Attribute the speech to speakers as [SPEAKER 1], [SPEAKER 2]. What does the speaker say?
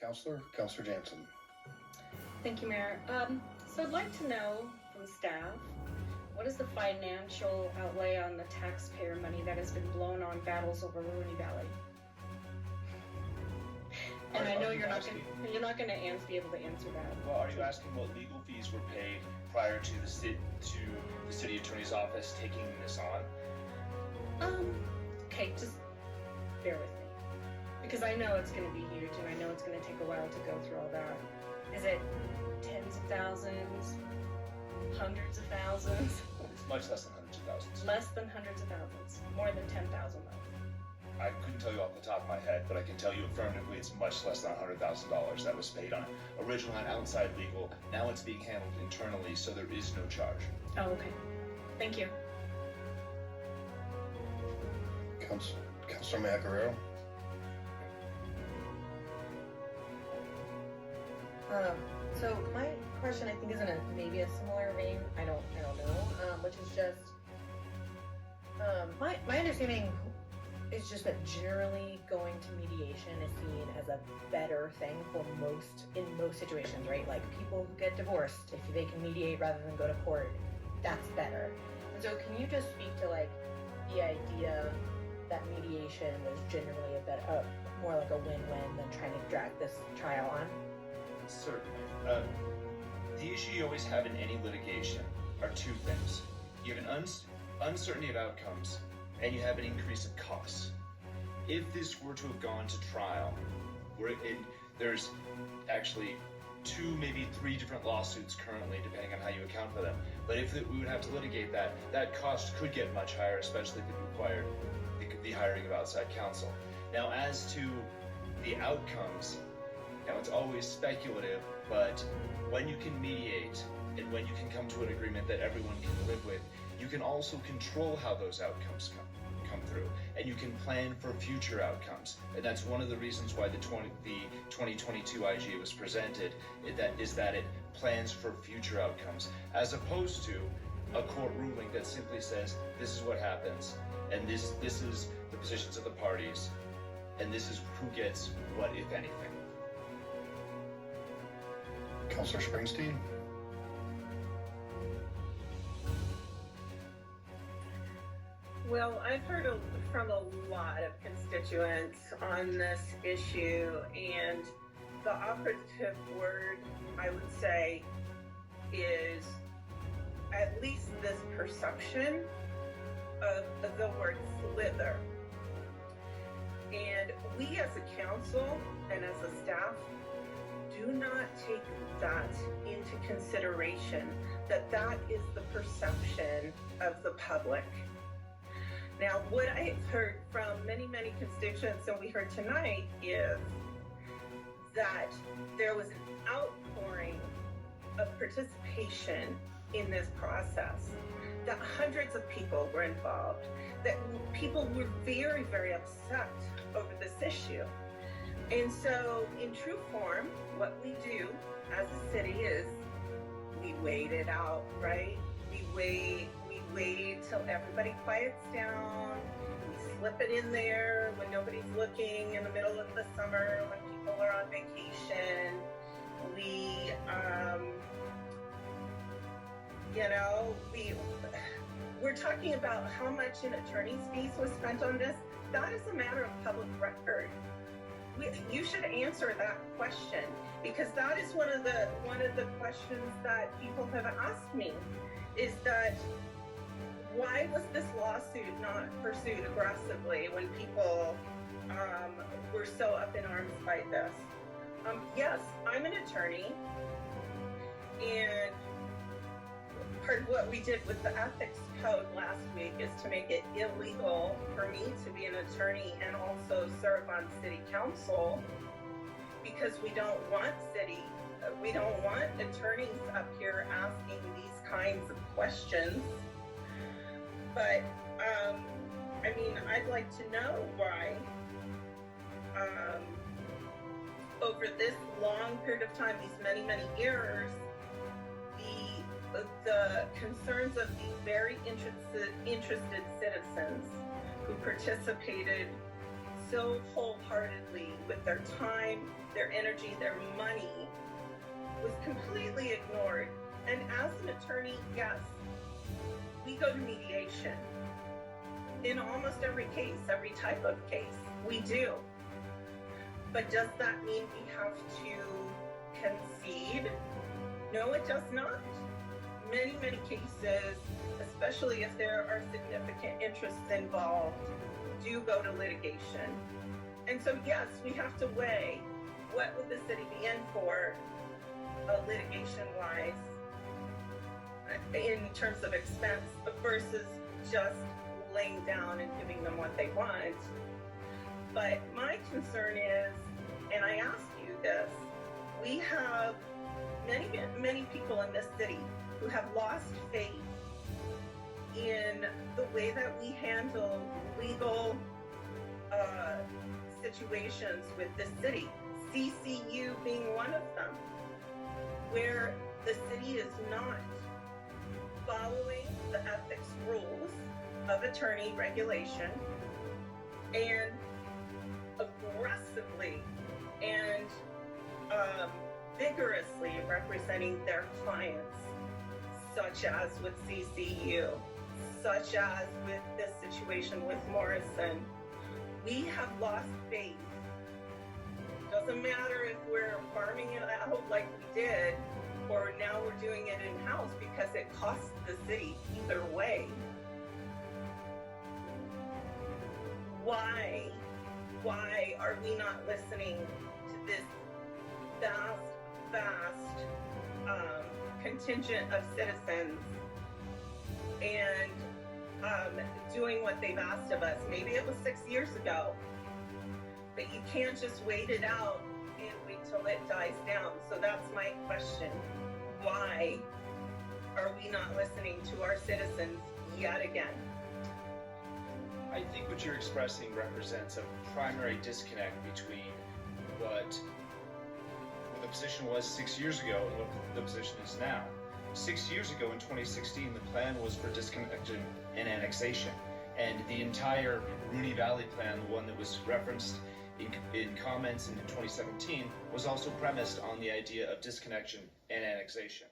[SPEAKER 1] Councilor Jansen.
[SPEAKER 2] Thank you, Mayor. So I'd like to know from staff, what is the financial outlay on the taxpayer money that has been blown on battles over Rooney Valley? And I know you're not going to be able to answer that.
[SPEAKER 3] Well, are you asking what legal fees were paid prior to the city attorney's office taking this on?
[SPEAKER 2] Okay, just bear with me, because I know it's going to be huge, and I know it's going to take a while to go through all that. Is it tens of thousands, hundreds of thousands?
[SPEAKER 3] It's much less than hundreds of thousands.
[SPEAKER 2] Less than hundreds of thousands. More than 10,000 though.
[SPEAKER 3] I couldn't tell you off the top of my head, but I can tell you affirmatively it's much less than $100,000 that was paid on original and outside legal. Now it's being handled internally, so there is no charge.
[SPEAKER 2] Oh, okay. Thank you.
[SPEAKER 1] Councilor Macarero.
[SPEAKER 4] So my question, I think, is in maybe a similar vein. I don't know. Which is just my understanding is just that generally going to mediation is seen as a better thing in most situations, right? Like people who get divorced, if they can mediate rather than go to court, that's better. And so can you just speak to like the idea that mediation is generally more like a win-win than trying to drag this trial on?
[SPEAKER 3] Certainly. The issue you always have in any litigation are two things. You have an uncertainty of outcomes, and you have an increase of costs. If this were to have gone to trial, there's actually 2, maybe 3 different lawsuits currently, depending on how you account for them. But if we would have to litigate that cost could get much higher, especially if it required the hiring of outside counsel. Now, as to the outcomes, it's always speculative, but when you can mediate and when you can come to an agreement that everyone can live with, you can also control how those outcomes come through, and you can plan for future outcomes. And that's one of the reasons why the 2022 IG was presented, is that it plans for future outcomes, as opposed to a court ruling that simply says, this is what happens, and this is the positions of the parties, and this is who gets what, if anything.
[SPEAKER 1] Councilor Springsteen.
[SPEAKER 5] Well, I've heard from a lot of constituents on this issue, and the operative word, I would say, is at least this perception of the word slither. And we as a council and as a staff do not take that into consideration, that is the perception of the public. Now, what I've heard from many, many constituents, and we heard tonight, is that there was an outpouring of participation in this process, that hundreds of people were involved, that people were very, very upset over this issue. And so, in true form, what we do as a city is we wait it out, right? We wait till everybody quiets down. We slip it in there when nobody's looking in the middle of the summer, when people are on vacation. We're talking about how much in attorney's fees was spent on this. That is a matter of public record. You should answer that question, because that is one of the questions that people have asked me, is that why was this lawsuit not pursued aggressively when people were so up in arms by this? Yes, I'm an attorney, and part of what we did with the ethics code last week is to make it illegal for me to be an attorney and also serve on city council, because we don't want attorneys up here asking these kinds of questions. But I'd like to know why over this long period of time, these many, many years, the concerns of these very interested citizens who participated so wholeheartedly with their time, their energy, their money was completely ignored. And as an attorney, yes, we go to mediation. In almost every case, every type of case, we do. But does that mean we have to concede? No, it does not. Many, many cases, especially if there are significant interests involved, do go to litigation. And so, yes, we have to weigh what would the city be in for litigation-wise in terms of expense versus just laying down and giving them what they want. But my concern is, and I ask you this, we have many people in this city who have lost faith in the way that we handle legal situations with the city, CCU being one of them, where the city is not following the ethics rules of attorney regulation and aggressively and vigorously representing their clients, such as with CCU, such as with this situation with Morrison. We have lost faith. Doesn't matter if we're farming it out like we did, or now we're doing it in-house, because it costs the city either way. Why are we not listening to this vast contingent of citizens and doing what they've asked of us? Maybe it was 6 years ago, but you can't just wait it out and wait till it dies down. So that's my question. Why are we not listening to our citizens yet again?
[SPEAKER 3] I think what you're expressing represents a primary disconnect between what the position was 6 years ago and what the position is now. 6 years ago in 2016, the plan was for disconnection and annexation. And the entire Rooney Valley plan, the one that was referenced in comments in 2017, was also premised on the idea of disconnection and annexation.